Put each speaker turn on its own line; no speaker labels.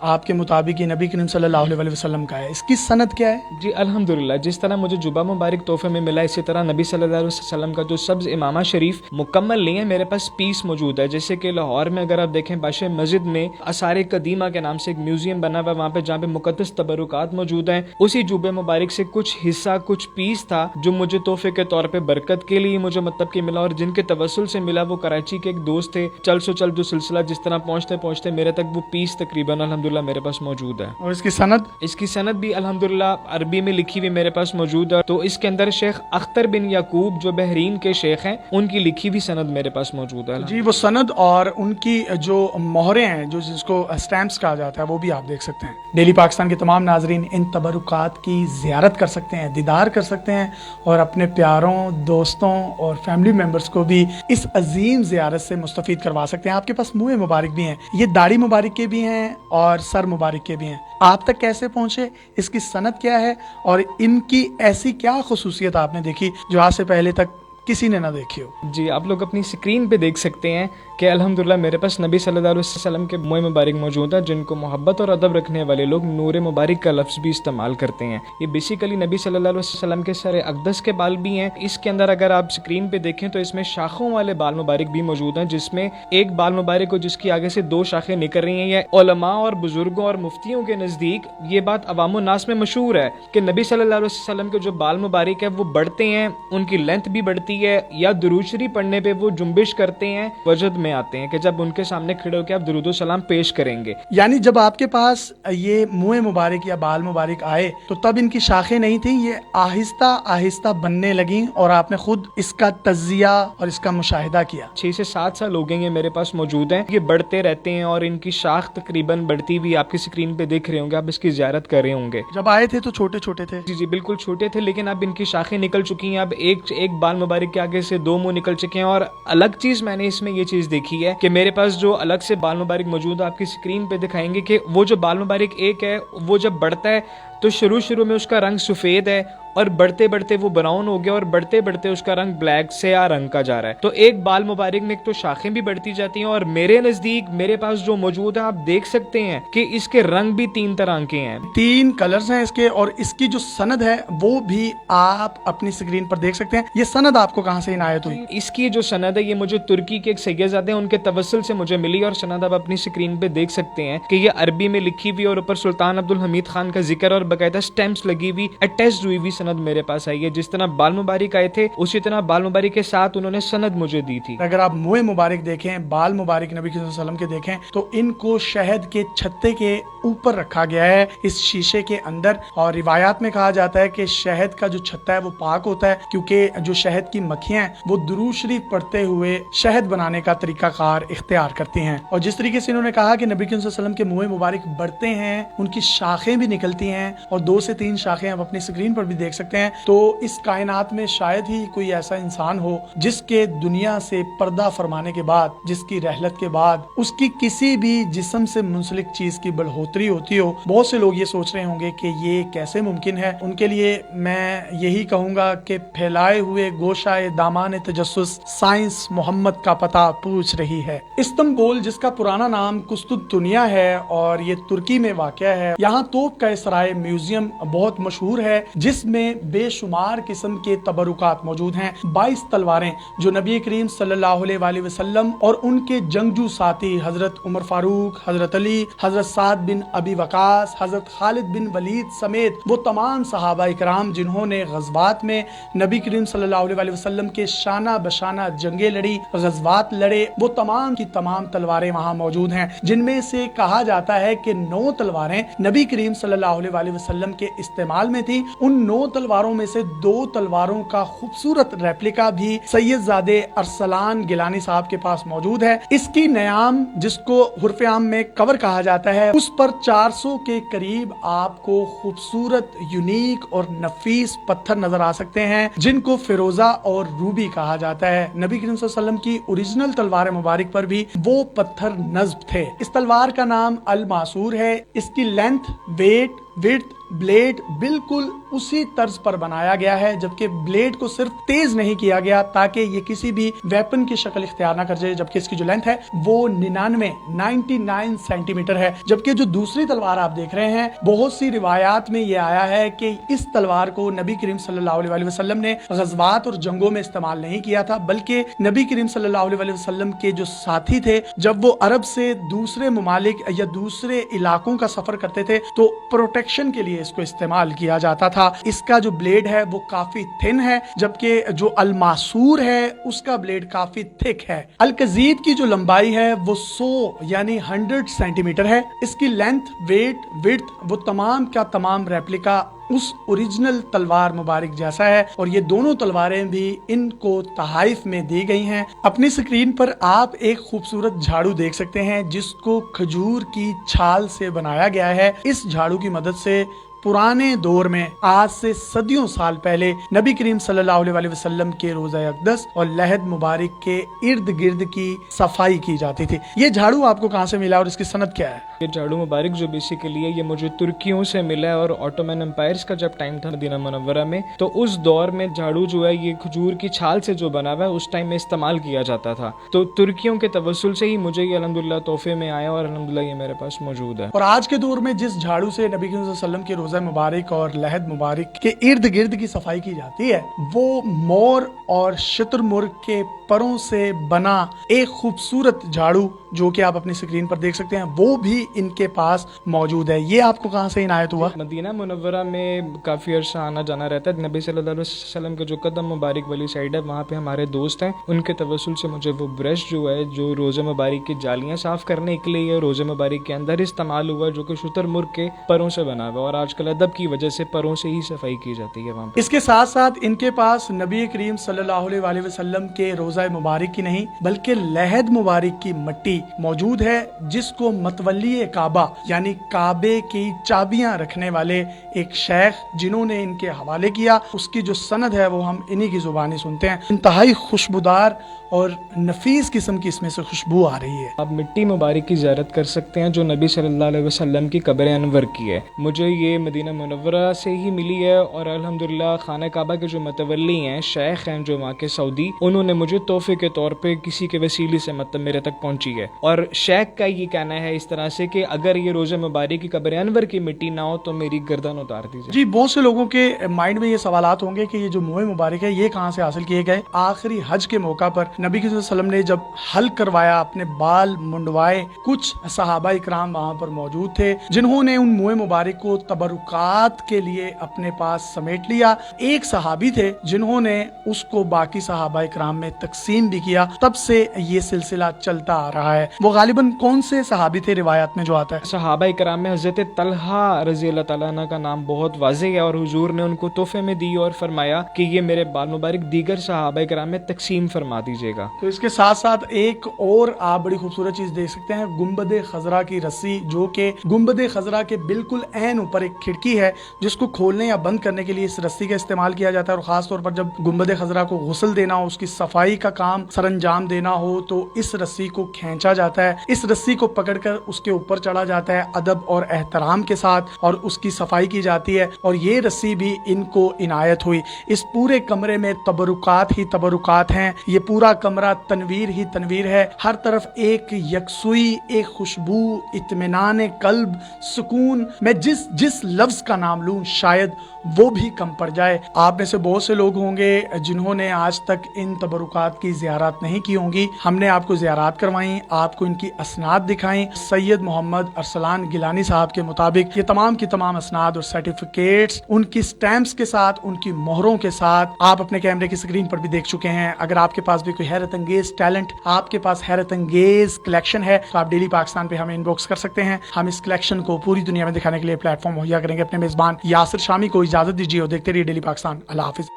آپ کے مطابق یہ نبی کریم صلی اللہ علیہ وسلم کا ہے، اس کی سند کیا ہے؟
جی الحمدللہ، جس طرح مجھے جبہ مبارک تحفے میں ملا، اسی طرح نبی صلی اللہ علیہ وسلم کا جو سبز امامہ شریف مکمل نہیں ہے، میرے پاس پیس موجود ہے. جیسے کہ لاہور میں اگر آپ دیکھیں بادشاہ مسجد میں آثار قدیمہ کے نام سے ایک میوزیم بنا ہوا ہے، وہاں پہ جہاں پہ مقدس تبرکات موجود ہیں، اسی جبہ مبارک سے کچھ حصہ، کچھ پیس تھا جو مجھے تحفے کے طور پہ برکت کے لیے مجھے مطلب کہ ملا، اور جن کے توسل سے ملا وہ کراچی کے ایک دوست تھے. چل سو چل جو سلسلہ جس طرح پہنچتے پہنچتے میرے تک وہ پیس تقریباً الحمدللہ میرے پاس موجود ہے.
اور اس کی سند؟
اس کی سند بھی الحمدللہ عربی میں لکھی ہوئی میرے پاس موجود ہے. تو اس کے اندر شیخ اختر بن یعقوب جو بحرین کے شیخ ہیں، ان کی لکھی ہوئی سند میرے پاس موجود ہے.
جی وہ سند اور ان کی جو مہریں ہیں، جو جس کو اسٹیمپس کہا جاتا ہے، وہ بھی آپ دیکھ سکتے ہیں. ڈیلی پاکستان کے تمام ناظرین ان تبرکات کی زیارت کر سکتے ہیں، دیدار کر سکتے ہیں، اور اپنے پیاروں، دوستوں اور فیملی ممبرز کو بھی اس عظیم زیارت سے مستفید کروا سکتے ہیں. آپ کے پاس منہ مبارک بھی ہیں، یہ داڑھی مبارک کے بھی ہیں اور سر مبارک کے بھی ہیں. آپ تک کیسے پہنچے، اس کی سند کیا ہے، اور ان کی ایسی کیا خصوصیت آپ نے دیکھی جو آج سے پہلے تک کسی نے نہ دیکھی ہو؟
جی آپ لوگ اپنی سکرین پہ دیکھ سکتے ہیں کہ الحمدللہ میرے پاس نبی صلی اللہ علیہ وسلم کے منہ مبارک موجود ہے، جن کو محبت اور ادب رکھنے والے لوگ نور مبارک کا لفظ بھی استعمال کرتے ہیں. یہ بیسیکلی نبی صلی اللہ علیہ وسلم کے سر اقدس کے بال بھی ہیں. اس کے اندر اگر آپ سکرین پہ دیکھیں تو اس میں شاخوں والے بال مبارک بھی موجود ہیں، جس میں ایک بال مبارک ہو جس کی آگے سے دو شاخیں نکل رہی ہیں. یہ علماء اور بزرگوں اور مفتیوں کے نزدیک یہ بات عوام الناس میں مشہور ہے کہ نبی صلی اللہ علیہ وسلم کے جو بال مبارک ہے وہ بڑھتے ہیں، ان کی لینتھ بھی بڑھتی ہے، یا درود شریف پڑھنے پہ وہ جنبش کرتے ہیں، وجد میں آتے ہیں کہ جب ان کے سامنے کھڑے ہو کے آپ درود و سلام پیش کریں گے.
یعنی جب آپ کے پاس یہ منہ مبارک یا بال مبارک آئے تو تب ان کی شاخیں نہیں تھیں، یہ آہستہ آہستہ بننے لگیں اور آپ نے خود اس کا تجزیہ اور اس کا مشاہدہ کیا.
6 سے 7 سال ہو گئے یہ میرے پاس موجود ہیں. یہ بڑھتے رہتے ہیں اور ان کی شاخ تقریباً بڑھتی ہوئی آپ کی سکرین پہ دیکھ رہے ہوں گے، آپ اس کی زیارت کر رہے ہوں گے.
جب آئے تھے تو چھوٹے چھوٹے تھے؟
جی جی بالکل چھوٹے تھے، لیکن اب ان کی شاخیں نکل چکی ہیں. اب ایک بال مبارک کے آگے سے 2 منہ نکل چکے ہیں. اور الگ چیز میں نے اس میں یہ چیز دیکھی ہے کہ میرے پاس جو الگ سے بال مبارک موجود ہے، آپ کی سکرین پہ دکھائیں گے کہ وہ جو بال مبارک ایک ہے وہ جب بڑھتا ہے تو شروع میں اس کا رنگ سفید ہے، اور بڑھتے بڑھتے وہ براؤن ہو گیا، اور بڑھتے بڑھتے اس کا رنگ بلیک سیاہ رنگ کا جا رہا ہے. تو ایک بال مبارک میں ایک تو شاخیں بھی بڑھتی جاتی ہیں، اور میرے نزدیک میرے پاس جو موجود ہے آپ دیکھ سکتے ہیں کہ اس کے رنگ بھی 3 طرح کے ہیں،
3 کلرز ہیں اس کے. اور اس کی جو سند ہے وہ بھی آپ اپنی سکرین پر دیکھ سکتے ہیں. یہ سند آپ کو کہاں سے عنایت ہوئی؟
اس کی جو سند ہے یہ مجھے ترکی کے ایک سیدزادے ہیں، ان کے توسل سے مجھے ملی، اور سند آپ اپنی سکرین پہ دیکھ سکتے ہیں کہ یہ عربی میں لکھی ہوئی اور اوپر سلطان عبد الحمید خان کا ذکر اور باقاعدہ سٹیمپس لگی ہوئی اٹیچڈ ہوئی ہوئی سند میرے پاس آئی ہے. جس طرح بال مبارک آئے تھے اسی طرح بال مبارک کے ساتھ انہوں نے سند مجھے دی تھی.
اگر آپ منہ مبارک دیکھیں، بال مبارک نبی صلی اللہ علیہ وسلم کے دیکھیں تو ان کو شہد کے چھتے کے اوپر رکھا گیا ہے اس شیشے کے اندر. اور روایات میں کہا جاتا ہے کہ شہد کا جو چھتا ہے وہ پاک ہوتا ہے، کیونکہ جو شہد کی مکھیاں ہیں وہ درود شریف پڑھتے ہوئے شہد بنانے کا طریقہ کار اختیار کرتی ہیں. اور جس طریقے سے انہوں نے کہا کہ نبی صلی اللہ علیہ وسلم کے منہ مبارک بڑھتے ہیں، ان کی شاخیں بھی نکلتی ہیں، اور 2 سے 3 شاخیں آپ اپنی سکرین پر بھی دیکھ سکتے ہیں. تو اس کائنات میں شاید ہی کوئی ایسا انسان ہو جس کے دنیا سے پردہ فرمانے کے بعد، جس کی رحلت کے بعد اس کی کسی بھی جسم سے منسلک چیز کی بڑھوتری ہوتی ہو. بہت سے لوگ یہ سوچ رہے ہوں گے کہ یہ کیسے ممکن ہے. ان کے لیے میں یہی کہوں گا کہ پھیلائے ہوئے گوشائے دامان تجسس سائنس محمد کا پتہ پوچھ رہی ہے. استنبول جس کا پرانا نام قسطنطنیہ ہے اور یہ ترکی میں واقع ہے، یہاں توپ کا سرائے میوزیم بہت مشہور ہے جس میں بے شمار قسم کے تبرکات موجود ہیں. 22 تلواریں جو نبی کریم صلی اللہ علیہ وآلہ وسلم اور ان کے جنگجو ساتھی حضرت عمر فاروق، حضرت علی، حضرت سعد بن ابی وقاص، حضرت خالد بن ولید سمیت وہ تمام صحابہ اکرام جنہوں نے غزوات میں نبی کریم صلی اللہ علیہ وآلہ وسلم کے شانہ بشانہ جنگیں لڑی، غزوات لڑے، وہ تمام کی تمام تلواریں وہاں موجود ہیں. جن میں سے کہا جاتا ہے کہ 9 تلواریں نبی کریم صلی اللہ علیہ وآلہ وسلم کے استعمال میں تھی. ان 9 تلواروں میں سے 2 تلواروں کا خوبصورت ریپلیکا بھی سید زادے ارسلان گیلانی صاحب کے پاس موجود ہے. اس کی نیام جس کو حرف عام میں کور کہا جاتا ہے، اس پر 400 کے قریب آپ کو خوبصورت، یونیک اور نفیس پتھر نظر آ سکتے ہیں جن کو فیروزہ اور روبی کہا جاتا ہے. نبی کریم صلی اللہ علیہ وسلم کی اوریجنل تلوار مبارک پر بھی وہ پتھر نصب تھے. اس تلوار کا نام الماسور ہے. اس کی لینتھ، ویٹ، وڈتھ بلیڈ بالکل اسی طرز پر بنایا گیا ہے, جبکہ بلیڈ کو صرف تیز نہیں کیا گیا تاکہ یہ کسی بھی ویپن کی شکل اختیار نہ کر جائے, جبکہ اس کی جو لینتھ ہے وہ 99 سینٹی میٹر ہے. جبکہ جو دوسری تلوار آپ دیکھ رہے ہیں, بہت سی روایات میں یہ آیا ہے کہ اس تلوار کو نبی کریم صلی اللہ علیہ وسلم نے غزوات اور جنگوں میں استعمال نہیں کیا تھا, بلکہ نبی کریم صلی اللہ علیہ وسلم کے جو ساتھی تھے جب وہ عرب سے دوسرے ممالک یا دوسرے علاقوں کا سفر کرتے تھے تو پروٹیکشن کے لیے اس کو استعمال کیا جاتا تھا. اس کا جو بلیڈ ہے وہ کافی تھن ہے, جبکہ جو الماسور ہے اس کا بلیڈ کافی تھک ہے. القزید کی جو لمبائی ہے وہ 100 سینٹی میٹر ہے. اس کی لینتھ, ویٹ, وڈتھ وہ تمام کا تمام ریپلیکا اس اوریجنل تلوار مبارک جیسا ہے, اور یہ دونوں تلواریں بھی ان کو تحائف میں دی گئی ہیں. اپنی سکرین پر آپ ایک خوبصورت جھاڑو دیکھ سکتے ہیں جس کو کھجور کی چھال سے بنایا گیا ہے. اس جھاڑو کی مدد سے پرانے دور میں آج سے صدیوں سال پہلے نبی کریم صلی اللہ علیہ وسلم کے روضہ اقدس اور لحد مبارک کے ارد گرد کی صفائی کی جاتی تھی. یہ جھاڑو آپ کو کہاں سے ملا اور اس کی صنعت کیا ہے؟
یہ جھاڑو مبارک جو بیسیکلی ہے یہ مجھے ترکیوں سے ملا ہے, اور آٹومن امپائرز کا جب ٹائم تھا مدینہ منورہ میں تو اس دور میں جھاڑو جو ہے یہ کھجور کی چھال سے جو بنا ہوا ہے اس ٹائم میں استعمال کیا جاتا تھا. تو ترکیوں کے توسل سے ہی مجھے یہ الحمدللہ تحفے میں آیا اور الحمدللہ یہ میرے پاس موجود ہے.
اور آج کے دور میں جس جھاڑو سے نبی کریم صلی اللہ علیہ وسلم کے روضہ مبارک اور لحد مبارک کے ارد گرد کی صفائی کی جاتی ہے, وہ مور اور شتر مرغ کے پروں سے بنا ایک خوبصورت جھاڑو جو کہ آپ اپنی سکرین پر دیکھ سکتے ہیں وہ بھی ان کے پاس موجود ہے. یہ آپ کو کہاں سے عنایت ہوا؟
مدینہ منورہ میں کافی عرصہ آنا جانا رہتا ہے. نبی صلی اللہ علیہ وسلم کے جو قدم مبارک والی سائڈ ہے وہاں پہ ہمارے دوست ہیں, ان کے توسل سے مجھے وہ برش جو ہے جو روزہ مبارک کی جالیاں صاف کرنے کے لیے روزہ مبارک کے اندر استعمال ہوا جو کہ شتر مرغ کے پروں سے بنا ہوا, اور آج کل ادب کی وجہ سے پروں سے ہی صفائی کی جاتی ہے وہاں پہ.
اس کے ساتھ ساتھ ان کے پاس نبی کریم صلی اللہ علیہ وسلم کے روزہ مبارک کی نہیں بلکہ لحد مبارک کی مٹی موجود ہے, جس کو متولی کعبہ یعنی کعبے کی چابیاں رکھنے والے ایک شیخ جنہوں نے ان کے حوالے کیا, اس کی جو سند ہے وہ ہم انہی کی زبانی سنتے ہیں. انتہائی خوشبودار اور نفیس قسم کی اس میں سے خوشبو آ رہی ہے.
آپ مٹی مبارک کی زیارت کر سکتے ہیں جو نبی صلی اللہ علیہ وسلم کی قبر انور کی ہے. مجھے یہ مدینہ منورہ سے ہی ملی ہے, اور الحمدللہ خانہ کعبہ کے جو متولی ہیں شیخ ہیں جو وہاں کے سعودی, انہوں نے مجھے تحفے کے طور پہ کسی کے وسیلے سے مطلب میرے تک پہنچی ہے. اور شیخ کا یہ کہنا ہے اس طرح سے کہ اگر یہ روزہ مبارک کی قبر انور کی مٹی نہ ہو تو میری گردن اتار دیجیے.
جی, بہت سے لوگوں کے مائنڈ میں یہ سوالات ہوں گے کہ یہ جو موئے مبارک ہے یہ کہاں سے حاصل کیے گئے. آخری حج کے موقع پر نبی صلی اللہ علیہ وسلم نے جب حل کروایا, اپنے بال منڈوائے, کچھ صحابہ اکرام وہاں پر موجود تھے جنہوں نے ان موئے مبارک کو تبرکات کے لیے اپنے پاس سمیٹ لیا. ایک صحابی تھے جنہوں نے اس کو باقی صحابہ اکرام میں تقسیم بھی کیا. تب سے یہ سلسلہ چلتا آ رہا ہے. وہ غالباً کون سے صحابی تھے روایات میں جو آتا ہے؟
صحابہ کرام میں حضرت طلحہ رضی اللہ تعالیٰ عنہ کا نام بہت واضح ہے, اور حضور نے ان کو تحفے میں دی اور فرمایا کہ یہ میرے بال مبارک دیگر صحابہ کرام میں تقسیم فرما دیجیے گا.
تو اس کے ساتھ ساتھ ایک اور آپ بڑی خوبصورت چیز دیکھ سکتے ہیں, گنبد خضرا کی رسی, جو کہ گنبد خضرا کے بالکل عین اوپر ایک کھڑکی ہے جس کو کھولنے یا بند کرنے کے لیے اس رسی کا استعمال کیا جاتا ہے. اور خاص طور پر جب گنبد خضرا کو غسل دینا ہو, اس کی صفائی کا کام سر انجام دینا ہو تو اس رسی کو کھینچا جاتا ہے. اس رسی کو پکڑ کر اس کے اوپر چڑھا جاتا ہے ادب اور احترام کے ساتھ, اور اس کی صفائی کی جاتی ہے. اور یہ رسی بھی ان کو عنایت ہوئی. اس پورے کمرے میں تبرکات ہی تبرکات ہیں. یہ پورا کمرہ تنویر ہی تنویر ہے. ہر طرف ایک یکسوئی, ایک خوشبو, اطمینان قلب, سکون. میں جس لفظ کا نام لوں شاید وہ بھی کم پڑ جائے. آپ میں سے بہت سے لوگ ہوں گے جنہوں نے آج تک ان تبرکات کی زیارات نہیں کی ہوں گی. ہم نے آپ کو زیارات کروائیں, آپ کو ان کی اسناد دکھائیں. سید محمد ارسلان گیلانی صاحب کے مطابق یہ تمام کی تمام اسناد اور سرٹیفکیٹس ان کی سٹیمپس کے ساتھ, ان کی مہروں کے ساتھ آپ اپنے کیمرے کی سکرین پر بھی دیکھ چکے ہیں. اگر آپ کے پاس بھی کوئی حیرت انگیز ٹیلنٹ, آپ کے پاس حیرت انگیز کلیکشن ہے تو آپ ڈیلی پاکستان پہ ہمیں ان باکس کر سکتے ہیں. ہم اس کلیکشن کو پوری دنیا میں دکھانے کے لیے پلیٹ فارم مہیا کریں گے. اپنے میزبان یاسر شامی کو اجازت دیجیے اور دیکھتے رہیے ڈیلی پاکستان. اللہ حافظ.